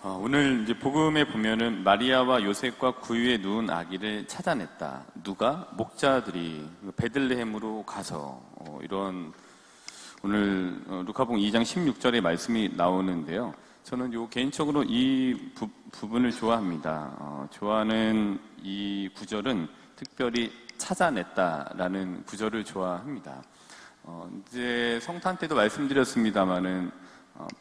오늘 이제 복음에 보면은 마리아와 요셉과 구유에 누운 아기를 찾아냈다. 누가? 목자들이 베들레헴으로 가서 이런 오늘 루카복음 2장 16절의 말씀이 나오는데요. 저는 개인적으로 이 부분을 좋아합니다. 좋아하는 이 구절은 특별히 찾아냈다라는 구절을 좋아합니다. 이제 성탄 때도 말씀드렸습니다마는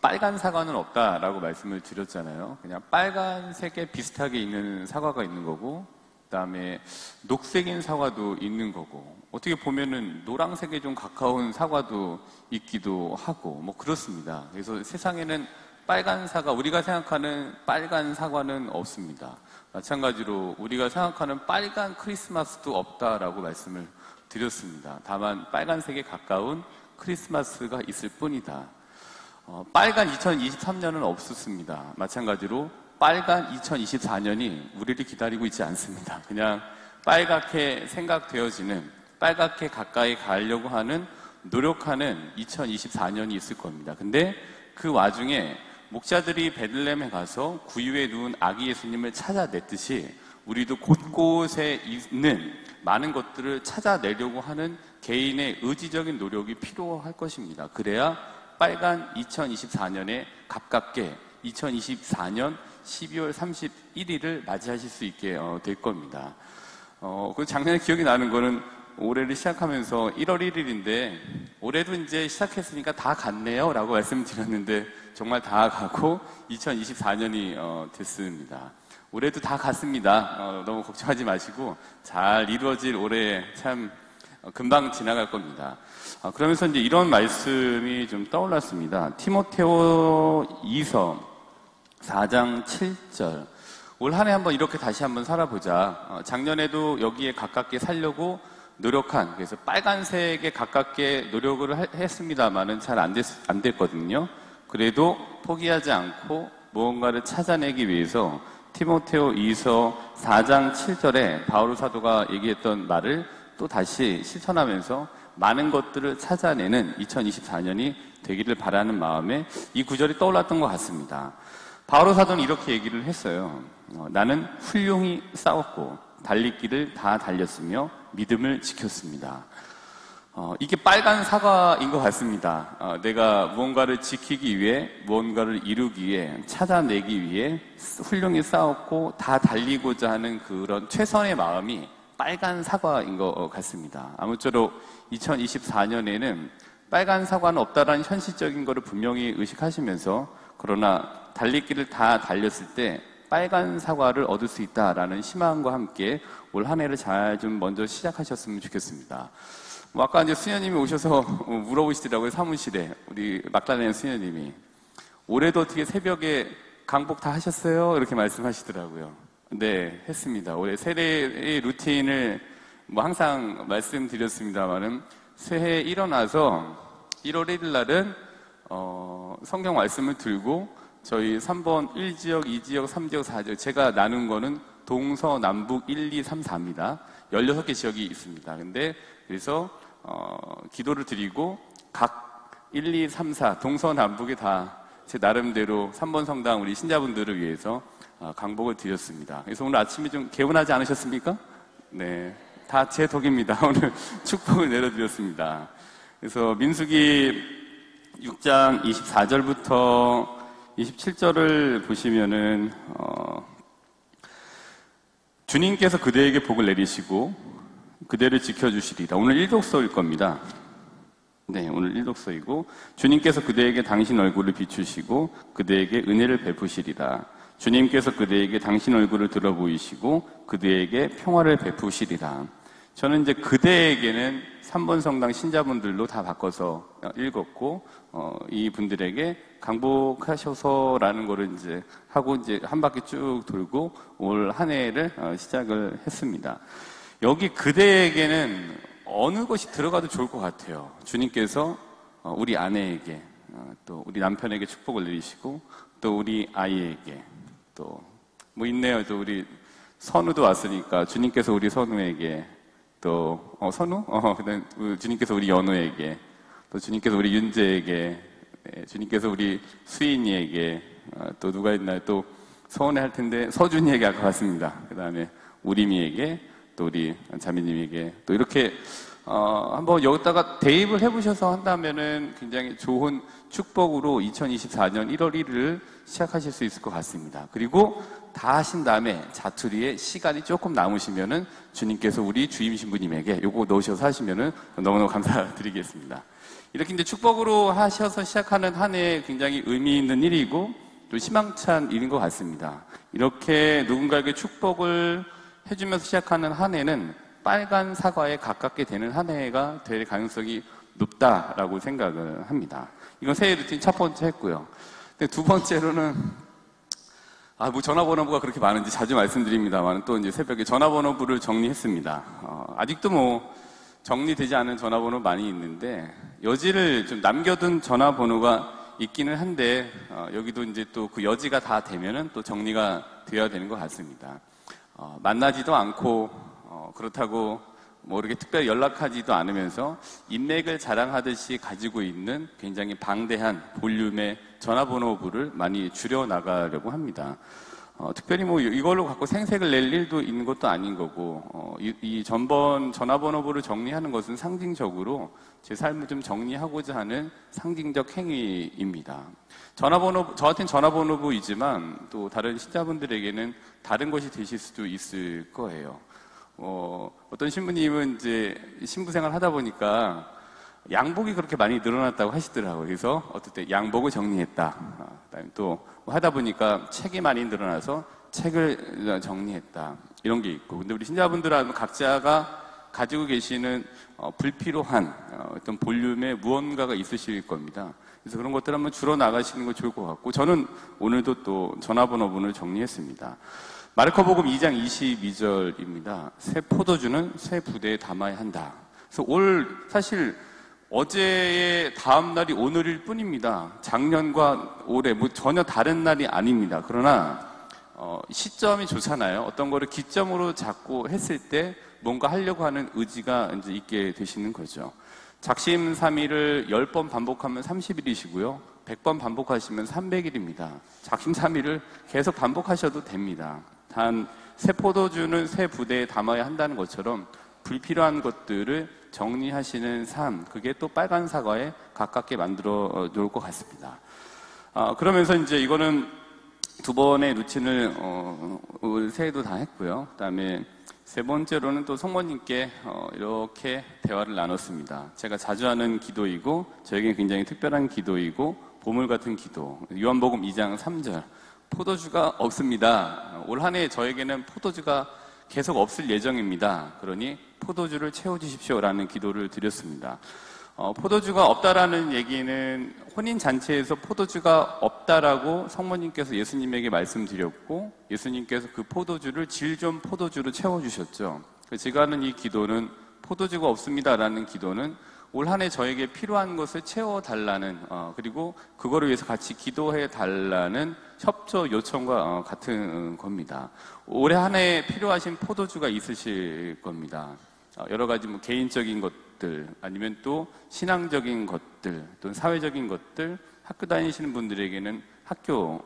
빨간 사과는 없다라고 말씀을 드렸잖아요. 그냥 빨간색에 비슷하게 있는 사과가 있는 거고, 그 다음에 녹색인 사과도 있는 거고, 어떻게 보면은 노란색에 좀 가까운 사과도 있기도 하고, 뭐 그렇습니다. 그래서 세상에는 빨간 사과, 우리가 생각하는 빨간 사과는 없습니다. 마찬가지로 우리가 생각하는 빨간 크리스마스도 없다라고 말씀을 드렸습니다. 다만 빨간색에 가까운 크리스마스가 있을 뿐이다. 빨간 2023년은 없었습니다. 마찬가지로 빨간 2024년이 우리를 기다리고 있지 않습니다. 그냥 빨갛게 생각되어지는, 빨갛게 가까이 가려고 하는, 노력하는 2024년이 있을 겁니다. 근데 그 와중에 목자들이 베들레헴에 가서 구유에 누운 아기 예수님을 찾아냈듯이 우리도 곳곳에 있는 많은 것들을 찾아내려고 하는 개인의 의지적인 노력이 필요할 것입니다. 그래야 빨간 2024년에 가깝게 2024년 12월 31일을 맞이하실 수 있게 될 겁니다. 그 작년에 기억이 나는 거는 올해를 시작하면서 1월 1일인데 올해도 이제 시작했으니까 다 갔네요 라고 말씀드렸는데 정말 다 가고 2024년이 됐습니다. 올해도 다 갔습니다. 너무 걱정하지 마시고 잘 이루어질 올해 참 금방 지나갈 겁니다. 그러면서 이제 이런 말씀이 좀 떠올랐습니다. 티모테오 2서 4장 7절. 올 한 해 한번 이렇게 다시 한번 살아보자. 작년에도 여기에 가깝게 살려고 노력한, 그래서 빨간색에 가깝게 노력을 했습니다만은 잘 안 됐거든요. 그래도 포기하지 않고 무언가를 찾아내기 위해서 티모테오 2서 4장 7절에 바울 사도가 얘기했던 말을 또 다시 실천하면서 많은 것들을 찾아내는 2024년이 되기를 바라는 마음에 이 구절이 떠올랐던 것 같습니다. 바울 사도는 이렇게 얘기를 했어요. 나는 훌륭히 싸웠고 달리기를 다 달렸으며 믿음을 지켰습니다. 이게 빨간 사과인 것 같습니다. 내가 무언가를 지키기 위해, 무언가를 이루기 위해, 찾아내기 위해 훌륭히 싸웠고 다 달리고자 하는 그런 최선의 마음이 빨간 사과인 것 같습니다. 아무쪼록 2024년에는 빨간 사과는 없다라는 현실적인 것을 분명히 의식하시면서, 그러나 달리기를 다 달렸을 때 빨간 사과를 얻을 수 있다라는 희망과 함께 올 한 해를 잘 좀 먼저 시작하셨으면 좋겠습니다. 아까 이제 수녀님이 오셔서 물어보시더라고요. 사무실에 우리 막달레네 수녀님이 올해도 어떻게 새벽에 강복 다 하셨어요? 이렇게 말씀하시더라고요. 네, 했습니다. 올해 세례의 루틴을 항상 말씀드렸습니다만은 새해 일어나서 1월 1일 날은 성경 말씀을 들고 저희 3번 1지역, 2지역, 3지역, 4지역 제가 나눈 거는 동서남북 1, 2, 3, 4입니다. 16개 지역이 있습니다. 근데 그래서 기도를 드리고 각 1, 2, 3, 4 동서남북에 다 제 나름대로 3번 성당 우리 신자분들을 위해서 강복을 드렸습니다. 그래서 오늘 아침에 좀 개운하지 않으셨습니까? 네, 다 제 덕입니다. 오늘 축복을 내려드렸습니다. 그래서 민수기 6장 24절부터 27절을 보시면은 주님께서 그대에게 복을 내리시고 그대를 지켜주시리라. 오늘 일독서일 겁니다. 네, 오늘 일독서이고 주님께서 그대에게 당신 얼굴을 비추시고 그대에게 은혜를 베푸시리라. 주님께서 그대에게 당신 얼굴을 들어 보이시고 그대에게 평화를 베푸시리라. 저는 이제 그대에게는 3번 성당 신자분들로 다 바꿔서 읽었고 이 분들에게 강복하셔서라는 거를 이제 하고 이제 한 바퀴 쭉 돌고 올 한 해를 시작을 했습니다. 여기 그대에게는 어느 것이 들어가도 좋을 것 같아요. 주님께서 우리 아내에게 또 우리 남편에게 축복을 내리시고 또 우리 아이에게 또 뭐 있네요. 또 우리 선우도 왔으니까 주님께서 우리 선우에게 또 선우? 그다음 주님께서 우리 연우에게 또 주님께서 우리 윤재에게 주님께서 우리 수인이에게 또 누가 있나요? 또 서운해 할 텐데 서준이에게 아까 갔습니다. 그 다음에 우림이에게, 또 우리 자매님에게, 또 이렇게 한번 여기다가 대입을 해보셔서 한다면은 굉장히 좋은 축복으로 2024년 1월 1일을 시작하실 수 있을 것 같습니다. 그리고 다 하신 다음에 자투리에 시간이 조금 남으시면은 주님께서 우리 주임 신부님에게 요거 넣으셔서 하시면은 너무너무 감사드리겠습니다. 이렇게 이제 축복으로 하셔서 시작하는 한 해 굉장히 의미 있는 일이고 또 희망찬 일인 것 같습니다. 이렇게 누군가에게 축복을 해주면서 시작하는 한 해는 빨간 사과에 가깝게 되는 한 해가 될 가능성이 높다라고 생각을 합니다. 이건 새해 루틴 첫 번째 했고요. 근데 두 번째로는 뭐 전화번호부가 그렇게 많은지 자주 말씀드립니다만 또 이제 새벽에 전화번호부를 정리했습니다. 아직도 뭐 정리되지 않은 전화번호 많이 있는데 여지를 좀 남겨둔 전화번호가 있기는 한데 여기도 이제 또 그 여지가 다 되면은 또 정리가 되어야 되는 것 같습니다. 만나지도 않고 그렇다고 뭐 이렇게 특별히 연락하지도 않으면서 인맥을 자랑하듯이 가지고 있는 굉장히 방대한 볼륨의 전화번호부를 많이 줄여 나가려고 합니다. 특별히 뭐 이걸로 갖고 생색을 낼 일도 있는 것도 아닌 거고 이 전번 전화번호부를 정리하는 것은 상징적으로 제 삶을 좀 정리하고자 하는 상징적 행위입니다. 저한테는 전화번호부이지만 또 다른 신자분들에게는 다른 것이 되실 수도 있을 거예요. 어떤 신부님은 이제 신부 생활 하다 보니까 양복이 그렇게 많이 늘어났다고 하시더라고요. 그래서 어떨 때 양복을 정리했다. 그다음에 또 하다 보니까 책이 많이 늘어나서 책을 정리했다. 이런 게 있고. 근데 우리 신자분들은 각자가 가지고 계시는 불필요한 어떤 볼륨의 무언가가 있으실 겁니다. 그래서 그런 것들 한번 줄여 나가시는 거 좋을 것 같고, 저는 오늘도 또 전화번호분을 정리했습니다. 마르코복음 2장 22절입니다. 새 포도주는 새 부대에 담아야 한다. 그래서 사실 어제의 다음 날이 오늘일 뿐입니다. 작년과 올해 뭐 전혀 다른 날이 아닙니다. 그러나 시점이 좋잖아요. 어떤 거를 기점으로 잡고 했을 때 뭔가 하려고 하는 의지가 이제 있게 되시는 거죠. 작심삼일을 10번 반복하면 30일이시고요. 100번 반복하시면 300일입니다. 작심삼일을 계속 반복하셔도 됩니다. 단 새 포도주는 새 부대에 담아야 한다는 것처럼 불필요한 것들을 정리하시는 삶, 그게 또 빨간 사과에 가깝게 만들어 놓을 것 같습니다. 그러면서 이제 이거는 두 번의 루틴을 올 새해도 다 했고요. 그다음에 세 번째로는 또 성모님께 이렇게 대화를 나눴습니다. 제가 자주 하는 기도이고 저에게 굉장히 특별한 기도이고 보물 같은 기도. 요한복음 2장 3절. 포도주가 없습니다. 올 한 해 저에게는 포도주가 계속 없을 예정입니다. 그러니 포도주를 채워주십시오라는 기도를 드렸습니다. 포도주가 없다라는 얘기는 혼인잔치에서 포도주가 없다라고 성모님께서 예수님에게 말씀드렸고 예수님께서 그 포도주를 질 좀 포도주로 채워주셨죠. 제가 하는 이 기도는 포도주가 없습니다라는 기도는 올 한 해 저에게 필요한 것을 채워달라는 그리고 그거를 위해서 같이 기도해달라는 협조 요청과 같은 겁니다. 올해 한 해 필요하신 포도주가 있으실 겁니다. 여러 가지 뭐 개인적인 것들 아니면 또 신앙적인 것들 또 사회적인 것들 학교 다니시는 분들에게는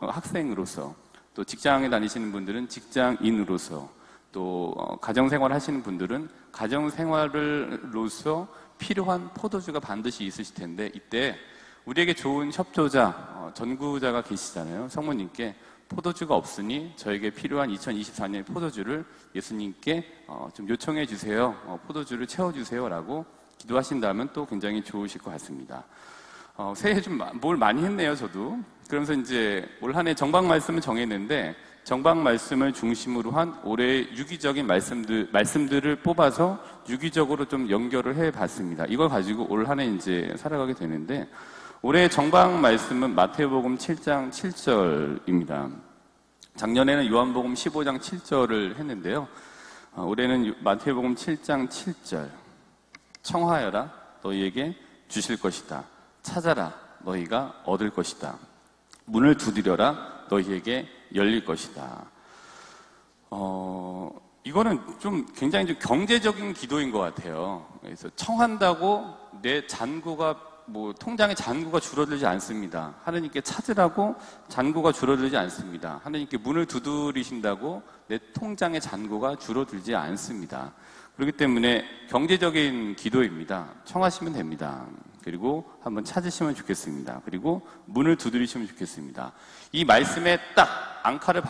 학생으로서 또 직장에 다니시는 분들은 직장인으로서 또 가정생활 하시는 분들은 가정생활로서 필요한 포도주가 반드시 있으실 텐데 이때 우리에게 좋은 협조자, 전구자가 계시잖아요. 성모님께 포도주가 없으니 저에게 필요한 2024년의 포도주를 예수님께 좀 요청해 주세요. 포도주를 채워주세요. 라고 기도하신다면 또 굉장히 좋으실 것 같습니다. 새해 좀 뭘 많이 했네요, 저도. 그러면서 이제 올 한 해 정박 말씀을 정했는데 정박 말씀을 중심으로 한 올해의 유기적인 말씀들을 뽑아서 유기적으로 좀 연결을 해 봤습니다. 이걸 가지고 올 한 해 이제 살아가게 되는데 올해 정박 말씀은 마태복음 7장 7절입니다. 작년에는 요한복음 15장 7절을 했는데요. 올해는 마태복음 7장 7절. 청하여라 너희에게 주실 것이다. 찾아라 너희가 얻을 것이다. 문을 두드려라 너희에게 열릴 것이다. 이거는 좀 굉장히 좀 경제적인 기도인 것 같아요. 그래서 청한다고 내 잔고가 통장의 잔고가 줄어들지 않습니다. 하느님께 찾으라고 잔고가 줄어들지 않습니다. 하느님께 문을 두드리신다고 내 통장의 잔고가 줄어들지 않습니다. 그렇기 때문에 경제적인 기도입니다. 청하시면 됩니다. 그리고 한번 찾으시면 좋겠습니다. 그리고 문을 두드리시면 좋겠습니다. 이 말씀에 딱 앵커를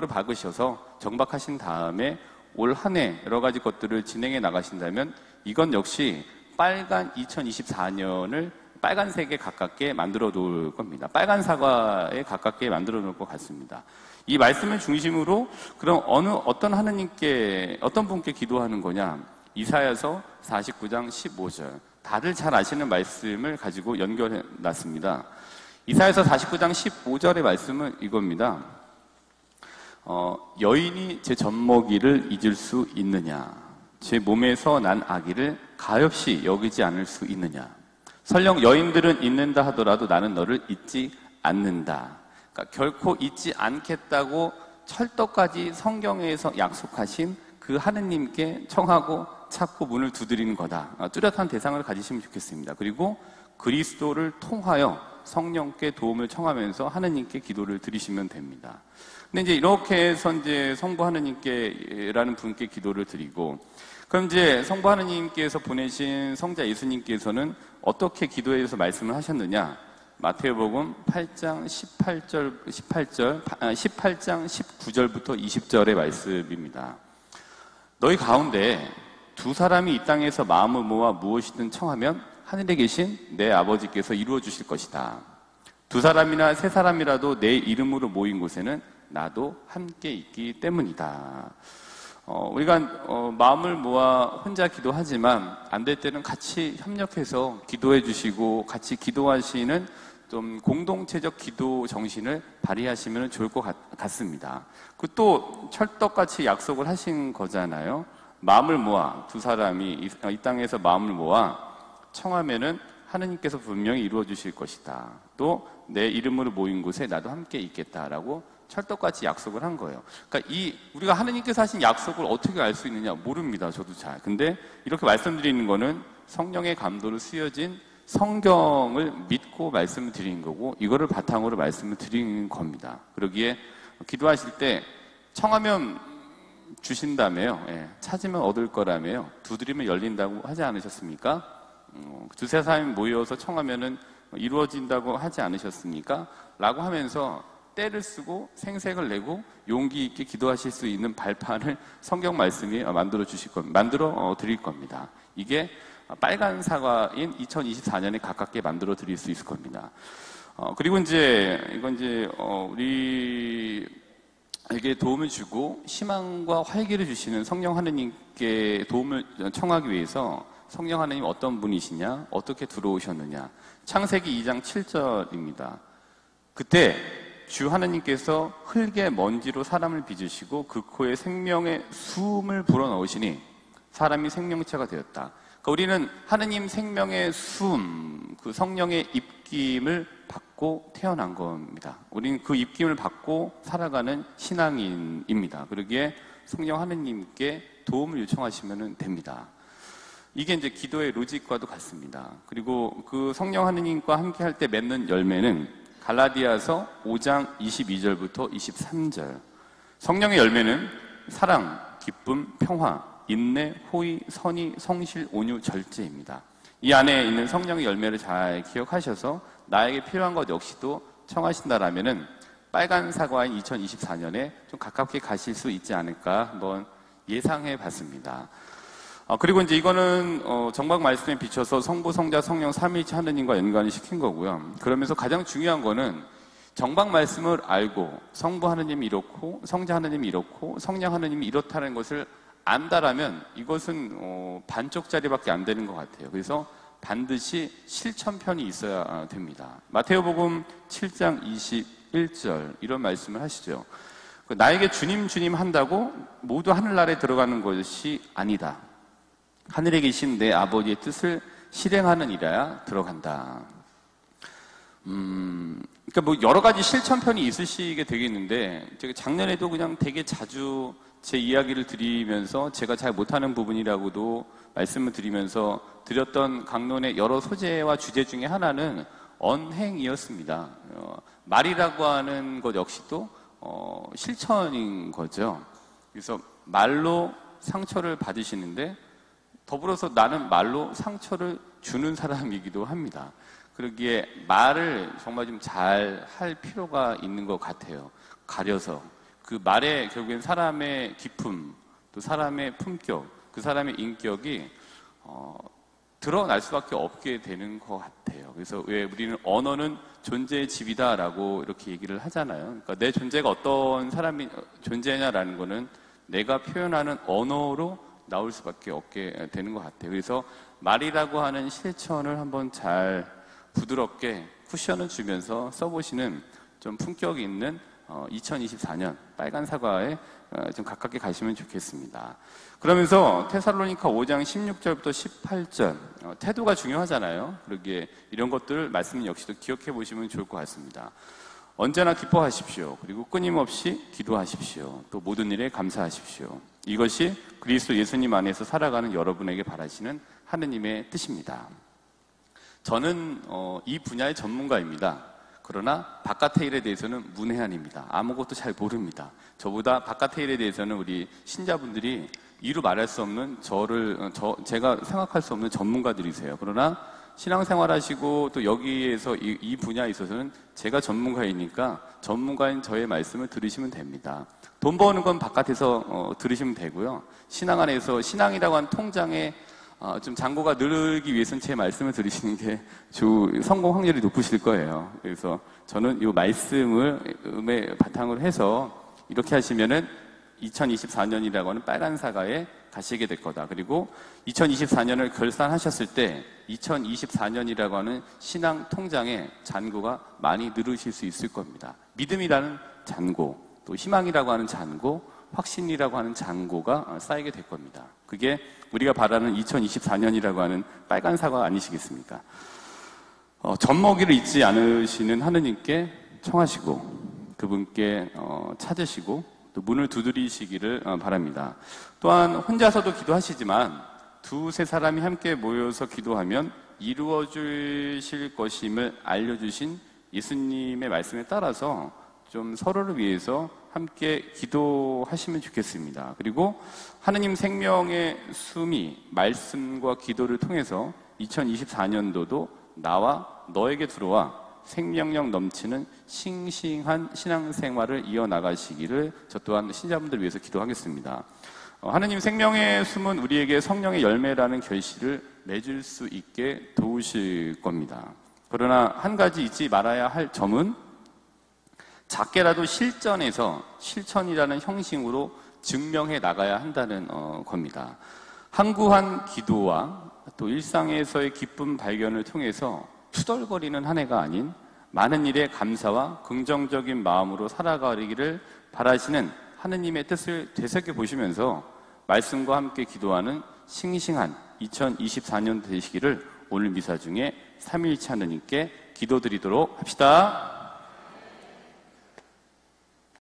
박으셔서 정박하신 다음에 올 한 해 여러 가지 것들을 진행해 나가신다면 이건 역시 빨간 2024년을 빨간색에 가깝게 만들어 놓을 겁니다. 빨간 사과에 가깝게 만들어 놓을 것 같습니다. 이 말씀을 중심으로 그럼 어떤 분께 기도하는 거냐? 이사야서 49장 15절. 다들 잘 아시는 말씀을 가지고 연결해 놨습니다. 이사야서 49장 15절의 말씀은 이겁니다. 여인이 제 젖먹이를 잊을 수 있느냐? 제 몸에서 난 아기를 가엾이 여기지 않을 수 있느냐? 설령 여인들은 잊는다 하더라도 나는 너를 잊지 않는다. 그러니까 결코 잊지 않겠다고 철떡까지 성경에서 약속하신 그 하느님께 청하고 찾고 문을 두드리는 거다. 뚜렷한 대상을 가지시면 좋겠습니다. 그리고 그리스도를 통하여 성령께 도움을 청하면서 하느님께 기도를 드리시면 됩니다. 근데 이제 이렇게 해서 이제 성부 하느님께라는 분께 기도를 드리고, 그럼 이제 성부 하느님께서 보내신 성자 예수님께서는 어떻게 기도해서 말씀을 하셨느냐? 마태복음 8장 18장 19절부터 20절의 말씀입니다. 너희 가운데 두 사람이 이 땅에서 마음을 모아 무엇이든 청하면 하늘에 계신 내 아버지께서 이루어 주실 것이다. 두 사람이나 세 사람이라도 내 이름으로 모인 곳에는 나도 함께 있기 때문이다. 우리가 마음을 모아 혼자 기도하지만 안 될 때는 같이 협력해서 기도해 주시고 같이 기도하시는 좀 공동체적 기도 정신을 발휘하시면 좋을 것 같습니다. 그 또 철떡같이 약속을 하신 거잖아요. 마음을 모아 두 사람이 이 땅에서 마음을 모아 청하면은 하느님께서 분명히 이루어 주실 것이다. 또 내 이름으로 모인 곳에 나도 함께 있겠다라고 철떡같이 약속을 한 거예요. 그러니까 우리가 하느님께서 하신 약속을 어떻게 알 수 있느냐 모릅니다. 저도 잘. 근데 이렇게 말씀드리는 거는 성령의 감도로 쓰여진 성경을 믿고 말씀을 드리는 거고, 이거를 바탕으로 말씀을 드리는 겁니다. 그러기에 기도하실 때 청하면 주신다며요. 예, 찾으면 얻을 거라며요. 두드리면 열린다고 하지 않으셨습니까? 두세 사람이 모여서 청하면은 이루어진다고 하지 않으셨습니까? 라고 하면서 때를 쓰고 생색을 내고 용기 있게 기도하실 수 있는 발판을 성경 말씀이 만들어 드릴 겁니다. 이게 빨간 사과인 2024년에 가깝게 만들어 드릴 수 있을 겁니다. 그리고 이건 우리에게 도움을 주고 희망과 활기를 주시는 성령 하느님께 도움을 청하기 위해서 성령 하느님 어떤 분이시냐? 어떻게 들어오셨느냐? 창세기 2장 7절입니다. 그때 주 하느님께서 흙의 먼지로 사람을 빚으시고 그 코에 생명의 숨을 불어넣으시니 사람이 생명체가 되었다. 그러니까 우리는 하느님 생명의 숨, 그 성령의 입김을 받고 태어난 겁니다. 우리는 그 입김을 받고 살아가는 신앙인입니다. 그러기에 성령 하느님께 도움을 요청하시면 됩니다. 이게 이제 기도의 로직과도 같습니다. 그리고 그 성령 하느님과 함께 할 때 맺는 열매는 갈라디아서 5장 22절부터 23절. 성령의 열매는 사랑, 기쁨, 평화, 인내, 호의, 선의, 성실, 온유, 절제입니다. 이 안에 있는 성령의 열매를 잘 기억하셔서 나에게 필요한 것 역시도 청하신다라면은 빨간 사과인 2024년에 좀 가깝게 가실 수 있지 않을까 한번 예상해 봤습니다. 그리고 이제 이거는 정박 말씀에 비춰서 성부, 성자, 성령 삼위일체 하느님과 연관을 시킨 거고요. 그러면서 가장 중요한 거는 정박 말씀을 알고 성부 하느님이 이렇고 성자 하느님이 이렇고 성령 하느님이 이렇다는 것을 안다라면 이것은 반쪽짜리밖에 안 되는 것 같아요. 그래서 반드시 실천편이 있어야 됩니다. 마태복음 7장 21절 이런 말씀을 하시죠. 나에게 주님 주님 한다고 모두 하늘나라에 들어가는 것이 아니다. 하늘에 계신 내 아버지의 뜻을 실행하는 이라야 들어간다. 그러니까 뭐 여러 가지 실천편이 있으시게 되겠는데 제가 작년에도 그냥 되게 자주 제 이야기를 드리면서 제가 잘 못하는 부분이라고도 말씀을 드리면서 드렸던 강론의 여러 소재와 주제 중에 하나는 언행이었습니다. 말이라고 하는 것 역시도 실천인 거죠. 그래서 말로 상처를 받으시는데 더불어서 나는 말로 상처를 주는 사람이기도 합니다. 그러기에 말을 정말 좀 잘 할 필요가 있는 것 같아요. 가려서. 그 말에 결국엔 사람의 기품, 또 사람의 품격, 그 사람의 인격이 드러날 수밖에 없게 되는 것 같아요. 그래서 왜 우리는 언어는 존재의 집이다라고 이렇게 얘기를 하잖아요. 그러니까 내 존재가 어떤 사람이 존재냐라는 거는 내가 표현하는 언어로 나올 수밖에 없게 되는 것 같아요. 그래서 말이라고 하는 실천을 한번 잘 부드럽게 쿠션을 주면서 써보시는 좀 품격 있는 2024년 빨간 사과에 좀 가깝게 가시면 좋겠습니다. 그러면서 테살로니가 5장 16절부터 18절 태도가 중요하잖아요. 그러기에 이런 것들 말씀 역시도 기억해 보시면 좋을 것 같습니다. 언제나 기뻐하십시오. 그리고 끊임없이 기도하십시오. 또 모든 일에 감사하십시오. 이것이 그리스도 예수님 안에서 살아가는 여러분에게 바라시는 하느님의 뜻입니다. 저는 이 분야의 전문가입니다. 그러나 바깥의 일에 대해서는 문외한입니다. 아무것도 잘 모릅니다. 저보다 바깥의 일에 대해서는 우리 신자분들이 이루 말할 수 없는 제가 생각할 수 없는 전문가들이세요. 그러나 신앙생활 하시고 또 여기에서 이 분야에 있어서는 제가 전문가이니까 전문가인 저의 말씀을 들으시면 됩니다. 돈 버는 건 바깥에서 들으시면 되고요. 신앙 안에서 신앙이라고 하는 통장에 좀 잔고가 늘기 위해서는 제 말씀을 들으시는 게 성공 확률이 높으실 거예요. 그래서 저는 이 말씀을 바탕으로 해서 이렇게 하시면은 2024년이라고 하는 빨간 사과에 가시게 될 거다. 그리고 2024년을 결산하셨을 때 2024년이라고 하는 신앙 통장에 잔고가 많이 늘으실 수 있을 겁니다. 믿음이라는 잔고, 또 희망이라고 하는 잔고, 확신이라고 하는 잔고가 쌓이게 될 겁니다. 그게 우리가 바라는 2024년이라고 하는 빨간 사과 아니시겠습니까? 젖먹이를 잊지 않으시는 하느님께 청하시고 그분께 찾으시고 또 문을 두드리시기를 바랍니다. 또한 혼자서도 기도하시지만 두세 사람이 함께 모여서 기도하면 이루어 주실 것임을 알려주신 예수님의 말씀에 따라서 좀 서로를 위해서 함께 기도하시면 좋겠습니다. 그리고 하느님 생명의 숨이 말씀과 기도를 통해서 2024년도도 나와 너에게 들어와 생명력 넘치는 싱싱한 신앙생활을 이어나가시기를 저 또한 신자분들 위해서 기도하겠습니다. 하느님 생명의 숨은 우리에게 성령의 열매라는 결실을 맺을 수 있게 도우실 겁니다. 그러나 한 가지 잊지 말아야 할 점은 작게라도 실전에서 실천이라는 형식으로 증명해 나가야 한다는 겁니다. 항구한 기도와 또 일상에서의 기쁨 발견을 통해서 투덜거리는 한 해가 아닌 많은 일에 감사와 긍정적인 마음으로 살아가기를 바라시는 하느님의 뜻을 되새겨 보시면서 말씀과 함께 기도하는 싱싱한 2024년 되시기를 오늘 미사 중에 삼위일체 하느님께 기도드리도록 합시다.